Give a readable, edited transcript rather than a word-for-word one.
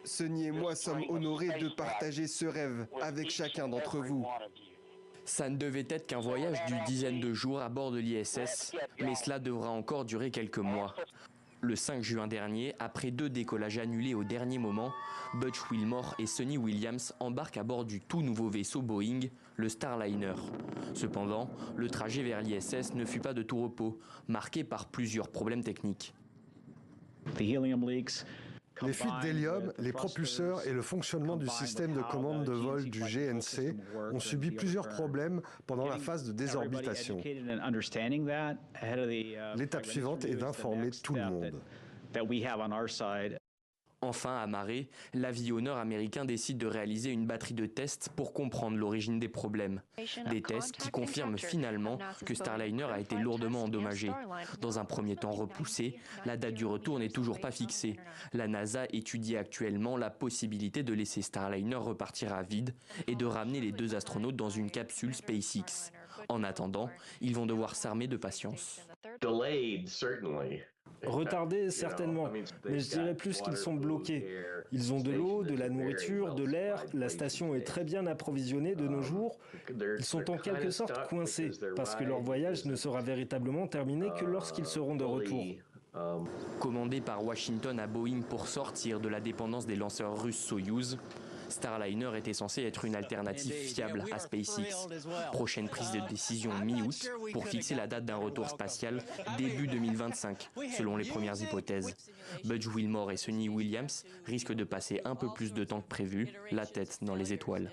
Sonny et moi sommes honorés de partager ce rêve avec chacun d'entre vous. Ça ne devait être qu'un voyage d'une dizaine de jours à bord de l'ISS, mais cela devra encore durer quelques mois. Le 5 juin dernier, après 2 décollages annulés au dernier moment, Butch Wilmore et Sonny Williams embarquent à bord du tout nouveau vaisseau Boeing, le Starliner. Cependant, le trajet vers l'ISS ne fut pas de tout repos, marqué par plusieurs problèmes techniques. Les fuites d'hélium, les propulseurs et le fonctionnement du système de commande de vol du GNC ont subi plusieurs problèmes pendant la phase de désorbitation. L'étape suivante est d'informer tout le monde. Enfin amarré, l'avionneur américain décide de réaliser une batterie de tests pour comprendre l'origine des problèmes. Des tests qui confirment finalement que Starliner a été lourdement endommagé. Dans un premier temps repoussé, la date du retour n'est toujours pas fixée. La NASA étudie actuellement la possibilité de laisser Starliner repartir à vide et de ramener les 2 astronautes dans une capsule SpaceX. En attendant, ils vont devoir s'armer de patience. Retardés, certainement, mais je dirais plus qu'ils sont bloqués. Ils ont de l'eau, de la nourriture, de l'air, la station est très bien approvisionnée de nos jours. Ils sont en quelque sorte coincés, parce que leur voyage ne sera véritablement terminé que lorsqu'ils seront de retour. Commandé par Washington à Boeing pour sortir de la dépendance des lanceurs russes Soyouz, Starliner était censé être une alternative fiable à SpaceX. Prochaine prise de décision mi-août pour fixer la date d'un retour spatial début 2025, selon les premières hypothèses. Butch Wilmore et Sonny Williams risquent de passer un peu plus de temps que prévu, la tête dans les étoiles.